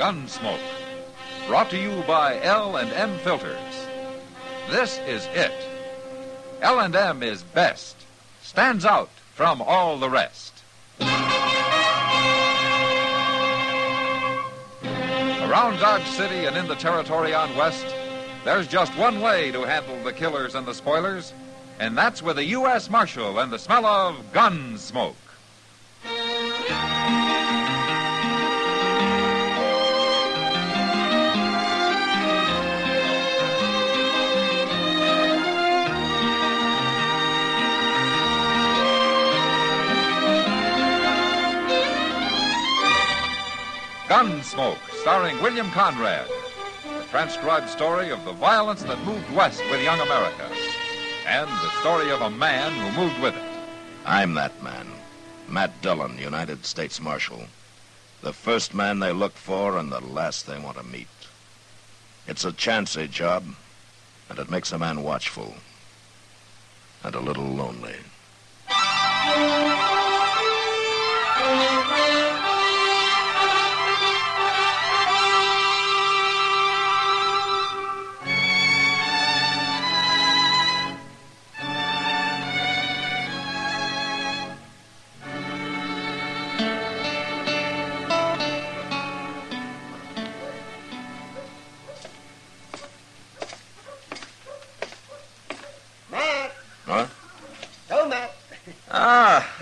Gunsmoke. Brought to you by L&M Filters. This is it. L&M is best. Stands out from all the rest. Around Dodge City and in the territory on West, there's just one way to handle the killers and the spoilers, and that's with a U.S. Marshal and the smell of Gunsmoke. Gunsmoke, starring William Conrad. The transcribed story of the violence that moved west with young America. And the story of a man who moved with it. I'm that man. Matt Dillon, United States Marshal. The first man they look for and the last they want to meet. It's a chancy job, and it makes a man watchful. And a little lonely.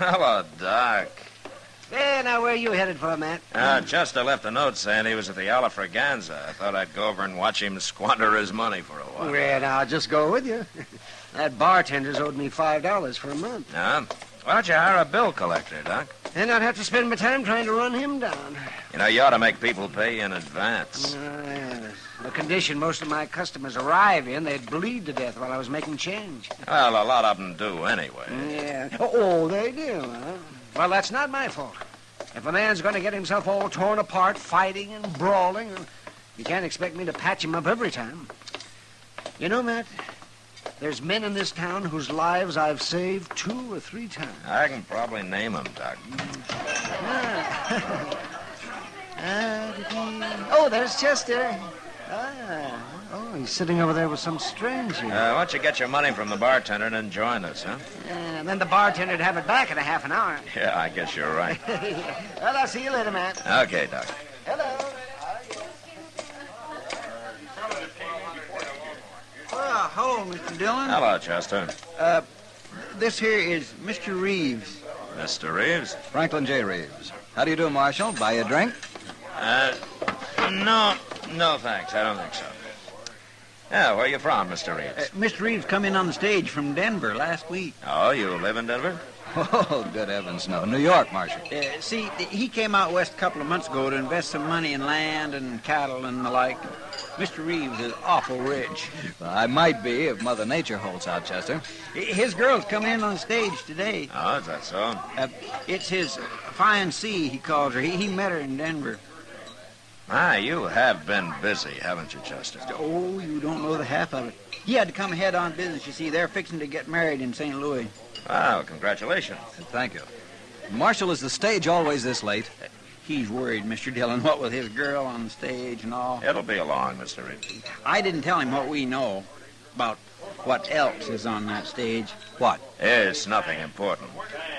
Hello, Doc. There, now, where are you headed for, Matt? Chester left a note saying he was at the Alafraganza. I thought I'd go over and watch him squander his money for a while. Well, I'll just go with you. That bartender's owed me $5 for a month. Why don't you hire a bill collector, Doc? Then I'd have to spend my time trying to run him down. You know, you ought to make people pay in advance. Yeah. The condition most of my customers arrive in, they'd bleed to death while I was making change. Well, a lot of them do anyway. Yeah. Oh, they do, huh? Well, that's not my fault. If a man's going to get himself all torn apart, fighting and brawling, you can't expect me to patch him up every time. You know, Matt, there's men in this town whose lives I've saved 2 or 3 times. I can probably name them, Doc. Oh, there's Chester. Oh, he's sitting over there with some stranger. Why don't you get your money from the bartender and then join us, huh? And then the bartender'd have it back in a half an hour. Yeah, I guess you're right. Well, I'll see you later, Matt. Okay, Doc. Hello. Hello, Mr. Dillon. Hello, Chester. This here is Mr. Reeves. Mr. Reeves? Franklin J. Reeves. How do you do, Marshal? Buy you a drink? No, thanks. I don't think so. Yeah, where are you from, Mr. Reeves? Mr. Reeves come in on the stage from Denver last week. Oh, you live in Denver? Oh, good heavens, no. New York, Marshal. See, he came out west a couple of months ago to invest some money in land and cattle and the like. Mr. Reeves is awful rich. Well, I might be if Mother Nature holds out, Chester. His girl's coming in on the stage today. Oh, is that so? It's his fiancée, he calls her. He met her in Denver. You have been busy, haven't you, Chester? Oh, you don't know the half of it. He had to come ahead on business, you see. They're fixing to get married in St. Louis. Wow, congratulations. Thank you. Marshal, is the stage always this late? He's worried, Mr. Dillon, what with his girl on the stage and all. It'll be along, Mr. Reeves. I didn't tell him what we know about what else is on that stage. What? It's nothing important.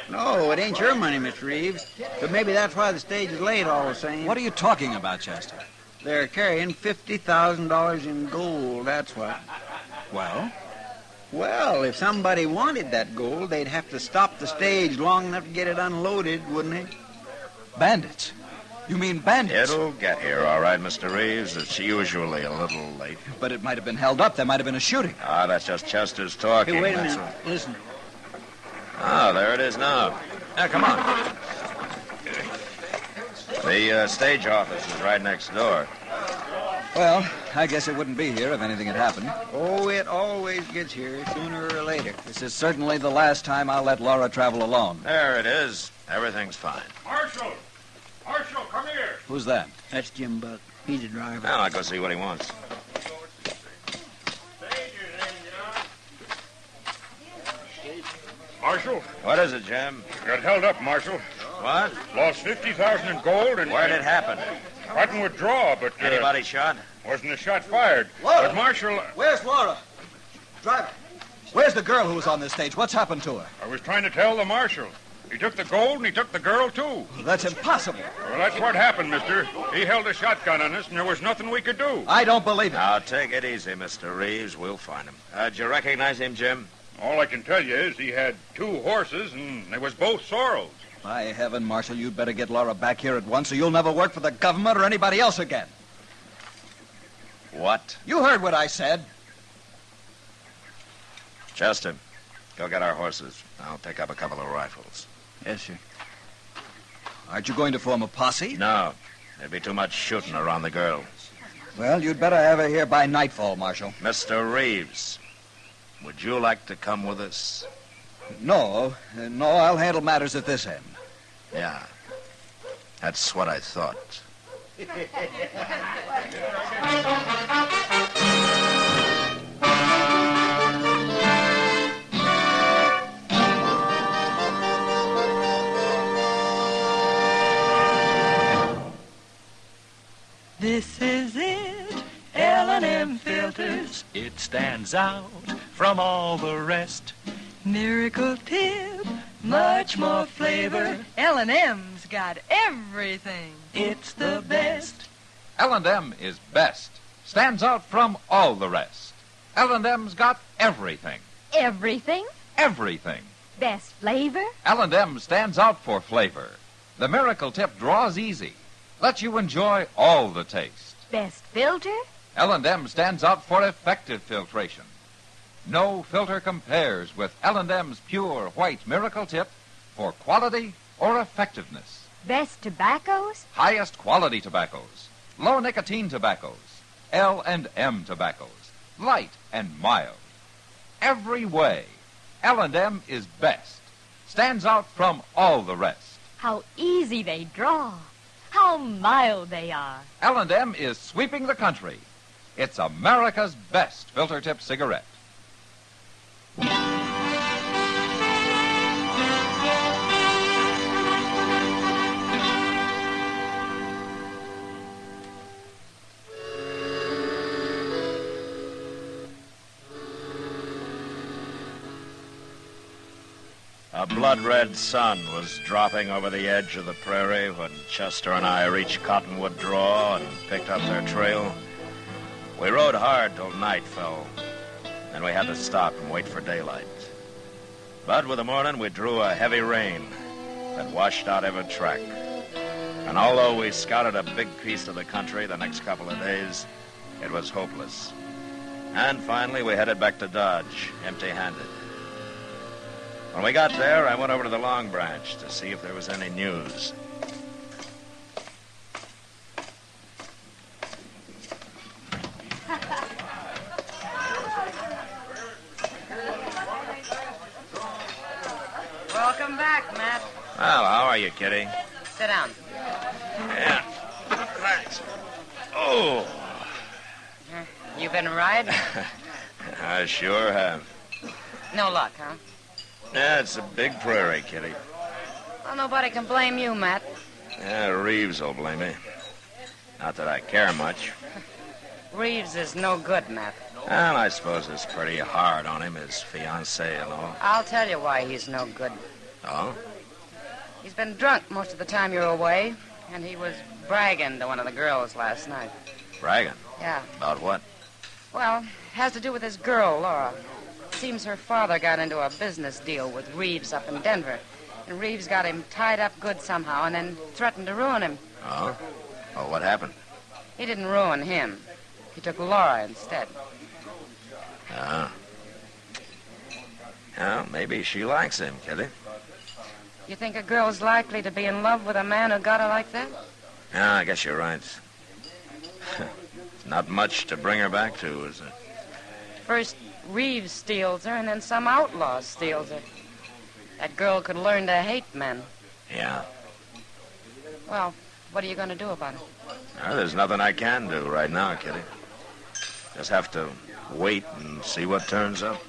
No, it ain't your money, Mr. Reeves. But maybe that's why the stage is late all the same. What are you talking about, Chester? They're carrying $50,000 in gold, that's what. Well? Well, if somebody wanted that gold, they'd have to stop the stage long enough to get it unloaded, wouldn't they? Bandits? You mean bandits? It'll get here, all right, Mr. Reeves. It's usually a little late. But it might have been held up. There might have been a shooting. That's just Chester's talking. Hey, wait a minute. Listen. Oh, there it is now. Come on. The stage office is right next door. Well, I guess it wouldn't be here if anything had happened. Oh, it always gets here sooner or later. This is certainly the last time I'll let Laura travel alone. There it is. Everything's fine. Marshal! Marshal, come here! Who's that? That's Jim Buck. He's a driver. I'll go see what he wants. Marshal? What is it, Jim? Got held up, Marshal. What? Lost $50,000 in gold and... Where'd it happen? Cotton would draw, but... Anybody shot? Wasn't a shot fired. Laura! But Marshal... Where's Laura? Driver, where's the girl who was on this stage? What's happened to her? I was trying to tell the Marshal. He took the gold and he took the girl, too. That's impossible. Well, that's what happened, mister. He held a shotgun on us, and there was nothing we could do. I don't believe it. Now, take it easy, Mr. Reeves. We'll find him. Did you recognize him, Jim? All I can tell you is he had 2 horses, and they was both sorrels. By heaven, Marshal, you'd better get Laura back here at once, or you'll never work for the government or anybody else again. What? You heard what I said. Chester, go get our horses. I'll pick up a couple of rifles. Yes, sir. Aren't you going to form a posse? No. There'd be too much shooting around the girl. Well, you'd better have her here by nightfall, Marshal. Mr. Reeves, would you like to come with us? No, I'll handle matters at this end. Yeah. That's what I thought. This is it, L&M filters. It stands out from all the rest. Miracle tip, much more flavor. L&M's got everything. It's the best. L&M is best. Stands out from all the rest. L&M's got everything. Everything? Everything. Best flavor? L&M stands out for flavor. The Miracle Tip draws easy. Lets you enjoy all the taste. Best filter? L&M stands out for effective filtration. No filter compares with L&M's pure white Miracle Tip for quality or effectiveness. Best tobaccos? Highest quality tobaccos. Low nicotine tobaccos. L&M tobaccos. Light and mild. Every way, L&M is best. Stands out from all the rest. How easy they draw. How mild they are. L&M is sweeping the country. It's America's best filter tip cigarette. A blood-red sun was dropping over the edge of the prairie when Chester and I reached Cottonwood Draw and picked up their trail. We rode hard till night fell. Then we had to stop and wait for daylight. But with the morning, we drew a heavy rain that washed out every track. And although we scouted a big piece of the country the next couple of days, it was hopeless. And finally, we headed back to Dodge, empty-handed. When we got there, I went over to the Long Branch to see if there was any news. Welcome back, Matt. Well, how are you, Kitty? Sit down. Yeah. Thanks. Oh. You been riding? I sure have. No luck, huh? Yeah, it's a big prairie, Kitty. Well, nobody can blame you, Matt. Yeah, Reeves will blame me. Not that I care much. Reeves is no good, Matt. Well, I suppose it's pretty hard on him, his fiancée and all. I'll tell you why he's no good. Oh? He's been drunk most of the time you're away, and he was bragging to one of the girls last night. Bragging? Yeah. About what? Well, it has to do with his girl, Laura. Seems her father got into a business deal with Reeves up in Denver. And Reeves got him tied up good somehow and then threatened to ruin him. Oh? Oh, what happened? He didn't ruin him. He took Laura instead. Oh. Well, maybe she likes him, Kitty. You think a girl's likely to be in love with a man who got her like that? Yeah, I guess you're right. Not much to bring her back to, is it? First, Reeves steals her, and then some outlaw steals her. That girl could learn to hate men. Yeah. Well, what are you going to do about it? Well, there's nothing I can do right now, Kitty. Just have to wait and see what turns up.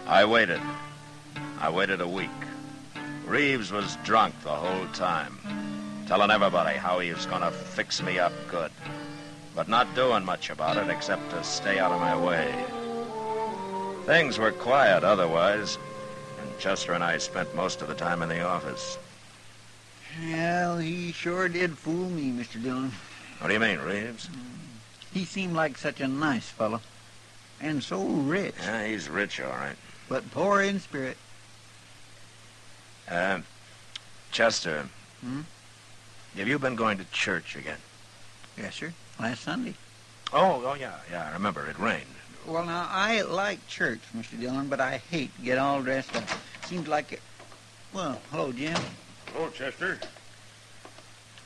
I waited. I waited a week. Reeves was drunk the whole time, telling everybody how he was going to fix me up good, but not doing much about it except to stay out of my way. Things were quiet otherwise, and Chester and I spent most of the time in the office. Well, he sure did fool me, Mr. Dillon. What do you mean, Reeves? He seemed like such a nice fellow, and so rich. Yeah, he's rich, all right. But poor in spirit. Chester, have you been going to church again? Yes, sir. Last Sunday. Oh, yeah, I remember. It rained. Well, now, I like church, Mr. Dillon, but I hate to get all dressed up. Seems like it... Well, hello, Jim. Hello, Chester.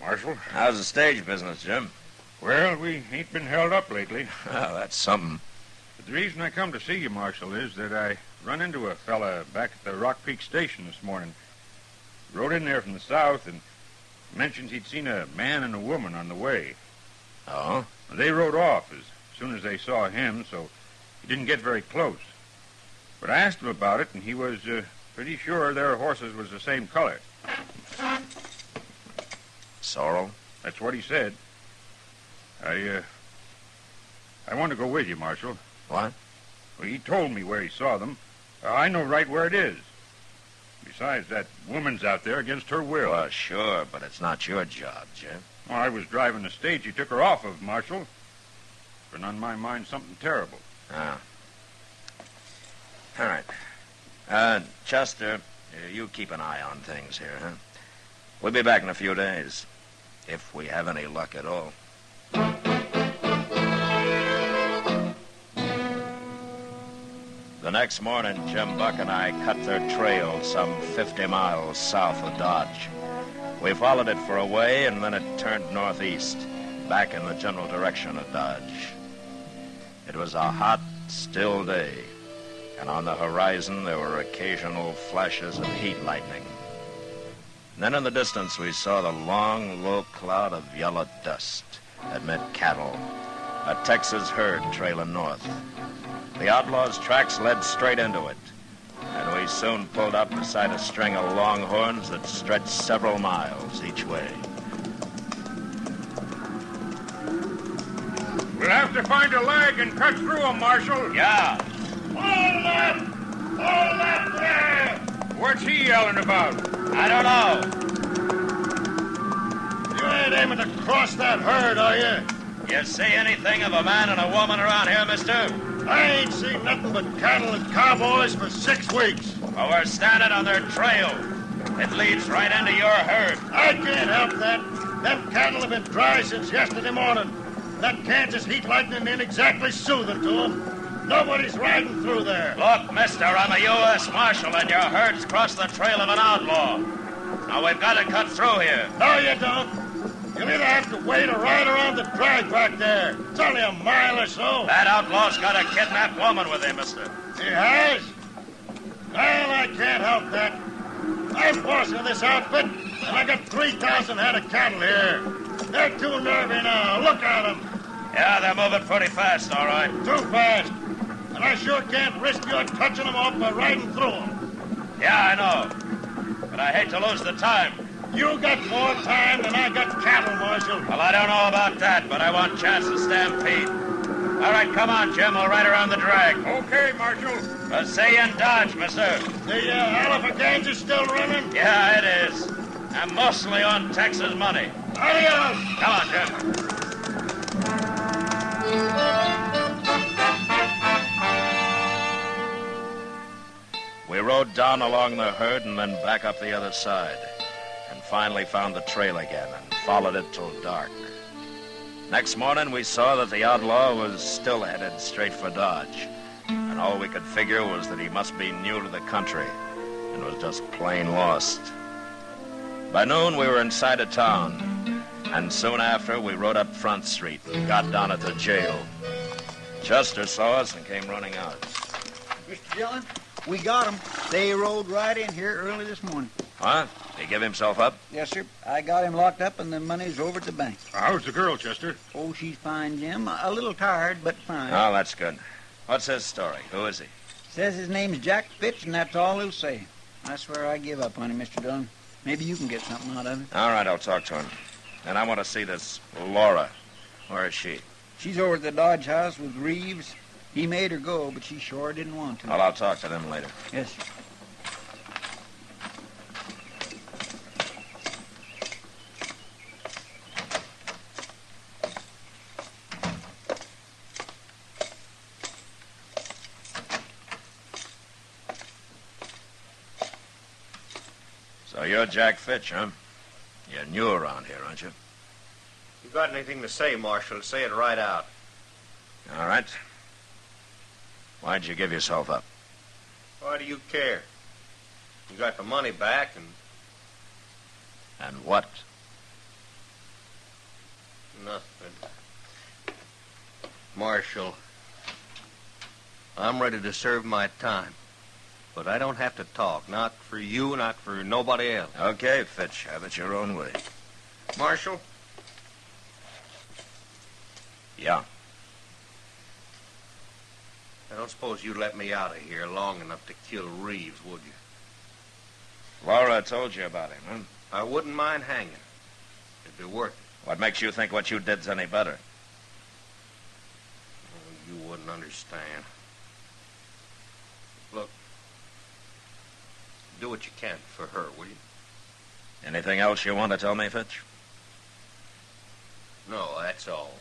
Marshal. How's the stage business, Jim? Well, we ain't been held up lately. Oh, that's something. But the reason I come to see you, Marshal, is that I run into a fella back at the Rock Peak Station this morning. Rode in there from the south and mentioned he'd seen a man and a woman on the way. Oh? They rode off as soon as they saw him, so he didn't get very close. But I asked him about it, and he was pretty sure their horses was the same color. Sorrel? That's what he said. I want to go with you, Marshal. What? Well, he told me where he saw them. I know right where it is. Besides, that woman's out there against her will. Well, sure, but it's not your job, Jim. Well, I was driving the stage you took her off of, Marshal. Been on my mind something terrible. Ah. All right. Chester, you keep an eye on things here, huh? We'll be back in a few days, if we have any luck at all. The next morning, Jim Buck and I cut their trail some 50 miles south of Dodge. We followed it for a way, and then it turned northeast, back in the general direction of Dodge. It was a hot, still day, and on the horizon there were occasional flashes of heat lightning. Then in the distance we saw the long, low cloud of yellow dust that meant cattle, a Texas herd trailing north. The outlaws' tracks led straight into it, and we soon pulled up beside a string of longhorns that stretched several miles each way. We'll have to find a leg and cut through them, Marshal. Yeah. Hold up! Hold up there! What's he yelling about? I don't know. You ain't aiming to cross that herd, are you? You see anything of a man and a woman around here, mister? I ain't seen nothing but cattle and cowboys for 6 weeks. Well, we're standing on their trail. It leads right into your herd. I can't help that. Them cattle have been dry since yesterday morning. That Kansas heat lightning ain't exactly soothing to them. Nobody's riding through there. Look, mister, I'm a U.S. Marshal, and your herd's crossed the trail of an outlaw. Now, we've got to cut through here. No, you don't. You'll either have to wait or ride around the drag back there. It's only a mile or so. That outlaw's got a kidnapped woman with him, mister. He has? Well, I can't help that. I'm boss of this outfit, and I got 3,000 head of cattle here. They're too nervy now. Look at them. Yeah, they're moving pretty fast, all right. Too fast. And I sure can't risk your touching them off by riding through them. Yeah, I know. But I hate to lose the time. You got more time than I got cattle, Marshal. Well, I don't know about that, but I want a chance to stampede. All right, come on, Jim. We'll ride around the drag. Okay, Marshal. We'll see you in Dodge, mister. The Alpha still running? Yeah, it is. And mostly on Texas money. Adios. Come on, Jim. We rode down along the herd and then back up the other side, and finally found the trail again and followed it till dark. Next morning, we saw that the outlaw was still headed straight for Dodge, and all we could figure was that he must be new to the country and was just plain lost. By noon, we were inside of town, and soon after, we rode up Front Street and got down at the jail. Chester saw us and came running out. Mr. Dillon, we got them. They rode right in here early this morning. What? Did he give himself up? Yes, sir. I got him locked up, and the money's over at the bank. How's the girl, Chester? Oh, she's fine, Jim. A little tired, but fine. Oh, that's good. What's his story? Who is he? Says his name's Jack Fitz, and that's all he'll say. I swear I give up on him, Mr. Dillon. Maybe you can get something out of it. All right, I'll talk to him. And I want to see this Laura. Where is she? She's over at the Dodge House with Reeves. He made her go, but she sure didn't want to. Well, I'll talk to them later. Yes, sir. So you're Jack Fitch, huh? You're new around here, aren't you? You got anything to say, Marshal? Say it right out. All right. Why'd you give yourself up? Why do you care? You got the money back and... And what? Nothing. Marshal, I'm ready to serve my time. But I don't have to talk. Not for you, not for nobody else. Okay, Fitch. Have it your own way. Marshal? Yeah. I don't suppose you'd let me out of here long enough to kill Reeves, would you? Laura told you about him, huh? I wouldn't mind hanging. It'd be worth it. What makes you think what you did's any better? Oh, you wouldn't understand. Look. Do what you can for her, will you? Anything else you want to tell me, Fitch? No, that's all.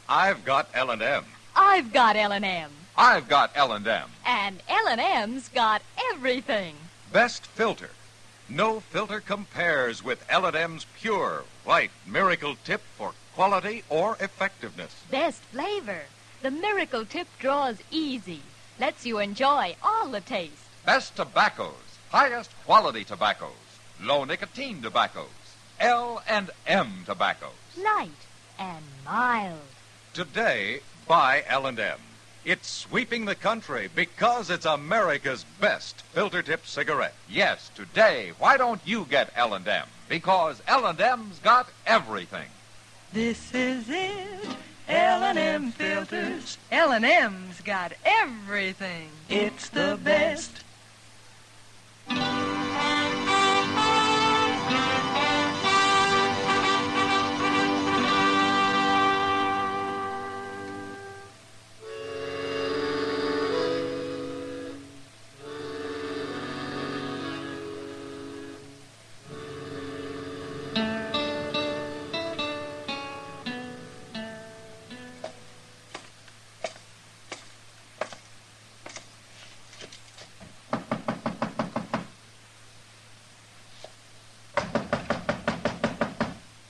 I've got L&M. I've got L&M. I've got L&M. And L&M's got everything. Best filter. No filter compares with L&M's pure, white miracle tip for quality or effectiveness. Best flavor. The miracle tip draws easy. Lets you enjoy all the taste. Best tobaccos. Highest quality tobaccos. Low nicotine tobaccos. L&M tobaccos. Light and mild. Today, buy L&M. It's sweeping the country because it's America's best filter tip cigarette. Yes, today, why don't you get L&M? Because L&M's got everything. This is it. L&M filters. L&M's got everything. It's the best.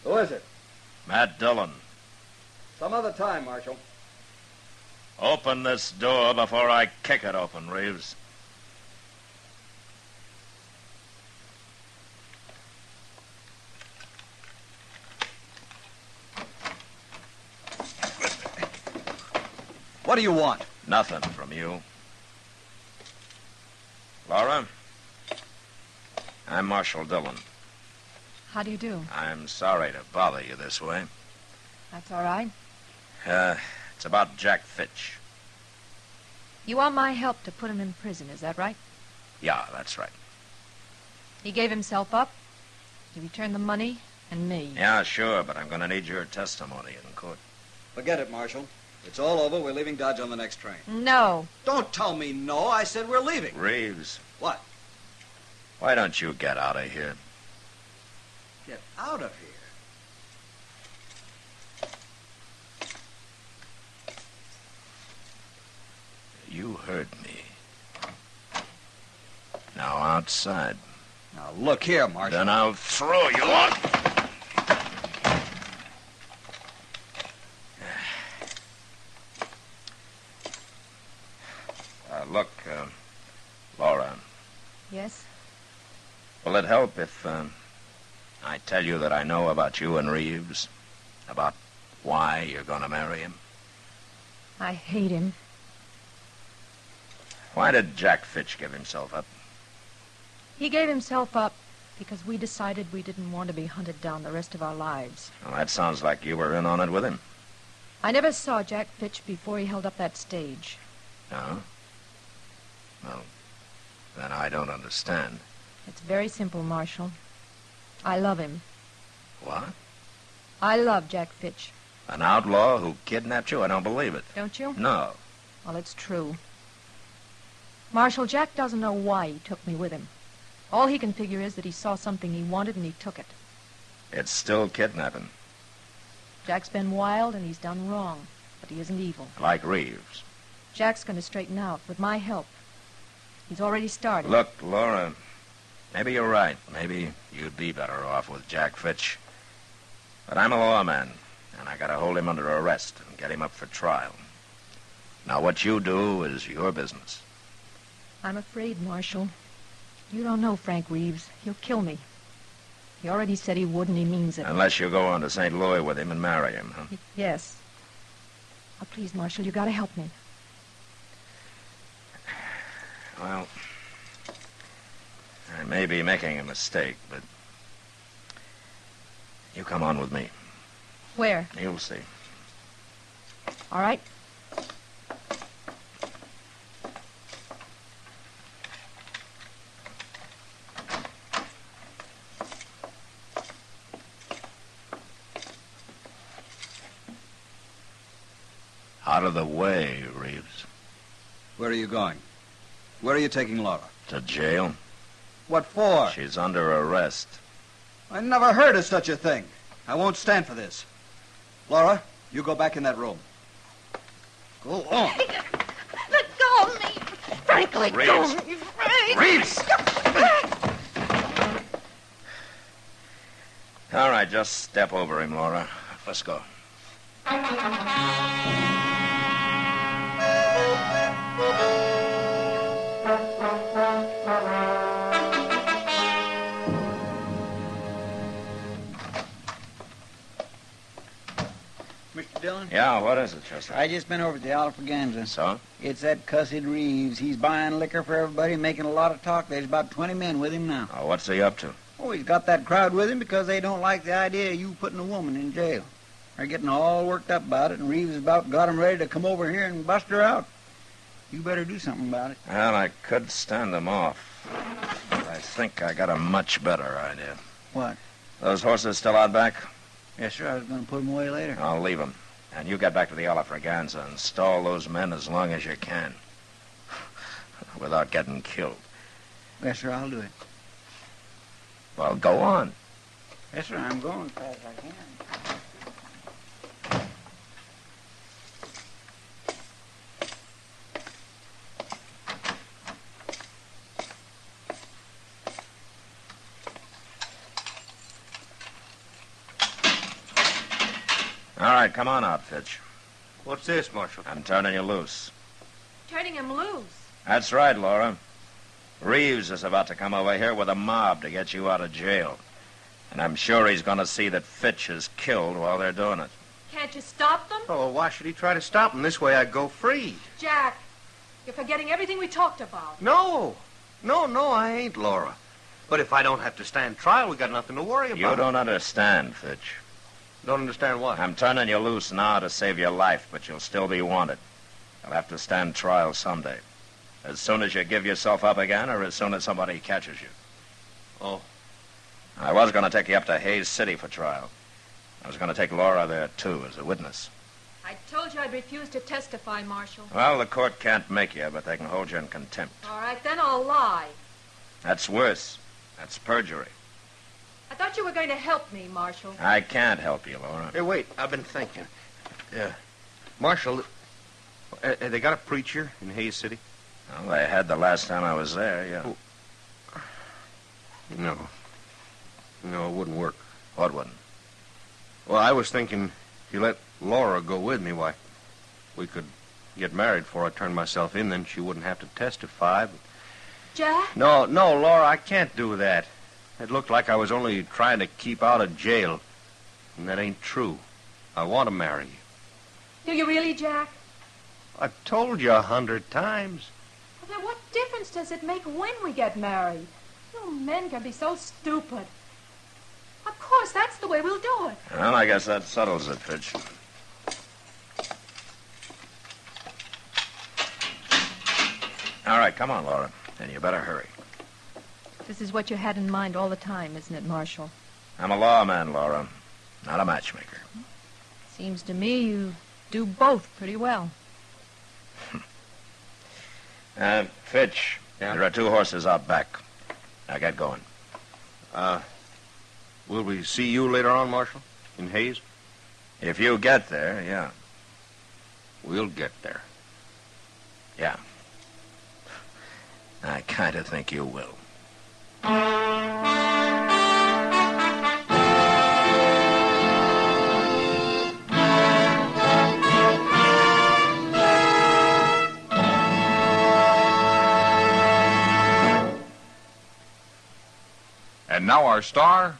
Who is it? Matt Dillon. Some other time, Marshal. Open this door before I kick it open, Reeves. What do you want? Nothing from you. Laura, I'm Marshal Dillon. How do you do? I'm sorry to bother you this way. That's all right. It's about Jack Fitch. You want my help to put him in prison, is that right? Yeah, that's right. He gave himself up. He returned the money and me. Yeah, sure, but I'm going to need your testimony in court. Forget it, Marshal. It's all over. We're leaving Dodge on the next train. No. Don't tell me no. I said we're leaving. Reeves. What? Why don't you get out of here? Get out of here. You heard me. Now outside. Now look here, Marshal. Then I'll throw you out. Look, Laura. Yes? Will it help if I tell you that I know about you and Reeves? About why you're going to marry him? I hate him. Why did Jack Fitch give himself up? He gave himself up because we decided we didn't want to be hunted down the rest of our lives. Well, that sounds like you were in on it with him. I never saw Jack Fitch before he held up that stage. No? Well, then I don't understand. It's very simple, Marshal. I love him. What? I love Jack Fitch. An outlaw who kidnapped you? I don't believe it. Don't you? No. Well, it's true. Marshal, Jack doesn't know why he took me with him. All he can figure is that he saw something he wanted and he took it. It's still kidnapping. Jack's been wild and he's done wrong, but he isn't evil. Like Reeves. Jack's going to straighten out with my help. He's already started. Look, Laura, maybe you're right. Maybe you'd be better off with Jack Fitch. But I'm a lawman, and I gotta hold him under arrest and get him up for trial. Now, what you do is your business. I'm afraid, Marshal. You don't know Frank Reeves. He'll kill me. He already said he would, and he means it. Unless you go on to St. Louis with him and marry him, huh? Yes. Oh, please, Marshal, you gotta help me. Well, I may be making a mistake, but you come on with me. Where? You'll see. All right. Out of the way, Reeves. Where are you going? Where are you taking Laura? To jail. What for? She's under arrest. I never heard of such a thing. I won't stand for this. Laura, you go back in that room. Go on. Let go of me. Frank, let go of me, Frank. Reeves! All right, just step over him, Laura. Let's go. Mr. Dillon? Yeah, what is it, Chester? I just been over to the Alfraganza. So? It's that cussed Reeves. He's buying liquor for everybody, making a lot of talk. There's about 20 men with him now. Oh, what's he up to? Oh, he's got that crowd with him because they don't like the idea of you putting a woman in jail. They're getting all worked up about it, and Reeves has about got 'em ready to come over here and bust her out. You better do something about it. Well, I could stand him off. But I think I got a much better idea. What? Those horses still out back? Yes, sir. I was going to put them away later. I'll leave them. And you get back to the Alafraganza and stall those men as long as you can. Without getting killed. Yes, sir. I'll do it. Well, go on. Yes, sir. I'm going as fast as I can. All right, come on out, Fitch. What's this, Marshal? I'm turning you loose. Turning him loose. That's right, Laura. Reeves is about to come over here with a mob to get you out of jail. And I'm sure he's going to see that Fitch is killed while they're doing it. Can't you stop them? Oh, why should he try to stop him? This way I'd go free. Jack, you're forgetting everything we talked about. No, I ain't, Laura. But if I don't have to stand trial, we got nothing to worry about. You don't understand, Fitch. Don't understand what? I'm turning you loose now to save your life, but you'll still be wanted. You'll have to stand trial someday. As soon as you give yourself up again, or as soon as somebody catches you. Oh. I was going to take you up to Hayes City for trial. I was going to take Laura there, too, as a witness. I told you I'd refuse to testify, Marshal. Well, the court can't make you, but they can hold you in contempt. All right, then I'll lie. That's worse. That's perjury. I thought you were going to help me, Marshal. I can't help you, Laura. Hey, wait. I've been thinking. Marshal, they got a preacher in Hayes City? Well, they had the last time I was there, yeah. No, it wouldn't work. What wouldn't? Well, I was thinking if you let Laura go with me, why, we could get married before I turned myself in, then she wouldn't have to testify. But... Jack? No, Laura, I can't do that. It looked like I was only trying to keep out of jail. And that ain't true. I want to marry you. Do you really, Jack? I've told you 100 times. But then what difference does it make when we get married? You men can be so stupid. Of course, that's the way we'll do it. Well, I guess that settles it, Fitch. All right, come on, Laura. And you better hurry. This is what you had in mind all the time, isn't it, Marshal? I'm a lawman, Laura, not a matchmaker. Seems to me you do both pretty well. Fitch, there are 2 horses out back. Now get going. Will we see you later on, Marshal? In Hayes? If you get there, yeah. We'll get there. Yeah. I kind of think you will. And now our star,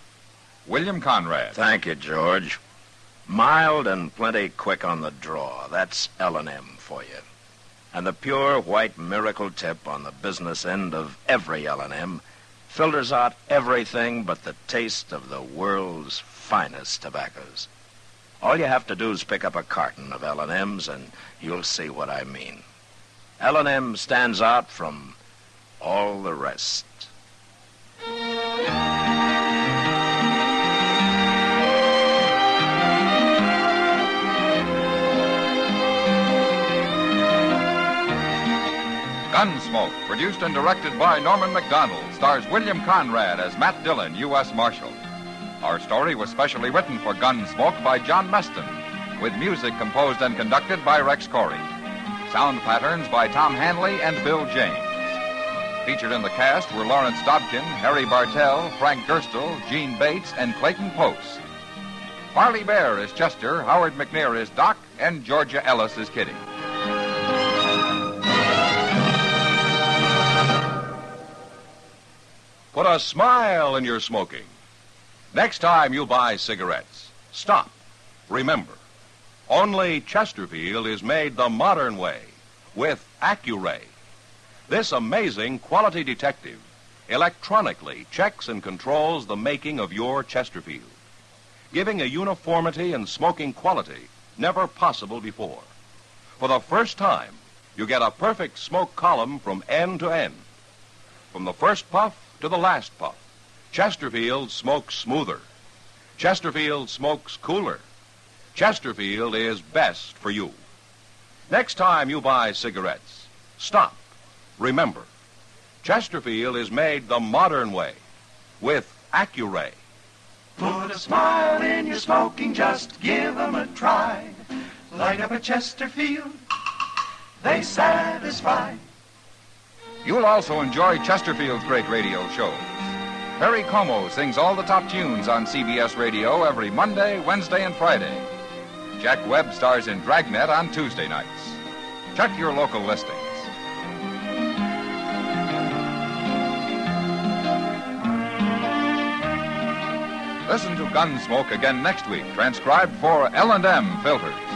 William Conrad. Thank you, George. Mild and plenty quick on the draw. That's L&M for you. And the pure white miracle tip on the business end of every L&M filters out everything but the taste of the world's finest tobaccos. All you have to do is pick up a carton of L&Ms and you'll see what I mean. L&M stands out from all the rest. Gunsmoke, produced and directed by Norman Macdonnell, stars William Conrad as Matt Dillon, U.S. Marshal. Our story was specially written for Gunsmoke by John Meston, with music composed and conducted by Rex Corey. Sound patterns by Tom Hanley and Bill James. Featured in the cast were Lawrence Dobkin, Harry Bartell, Frank Gerstle, Gene Bates, and Clayton Post. Farley Bear is Chester, Howard McNear is Doc, and Georgia Ellis is Kitty. Put a smile in your smoking. Next time you buy cigarettes, stop. Remember, only Chesterfield is made the modern way with Accuray. This amazing quality detective electronically checks and controls the making of your Chesterfield, giving a uniformity in smoking quality never possible before. For the first time, you get a perfect smoke column from end to end. From the first puff to the last puff, Chesterfield smokes smoother. Chesterfield smokes cooler. Chesterfield is best for you. Next time you buy cigarettes, stop. Remember, Chesterfield is made the modern way with Accuray. Put a smile in your smoking, just give 'em a try. Light up a Chesterfield, they satisfy. You'll also enjoy Chesterfield's great radio shows. Perry Como sings all the top tunes on CBS Radio every Monday, Wednesday, and Friday. Jack Webb stars in Dragnet on Tuesday nights. Check your local listings. Listen to Gunsmoke again next week, transcribed for L&M Filters.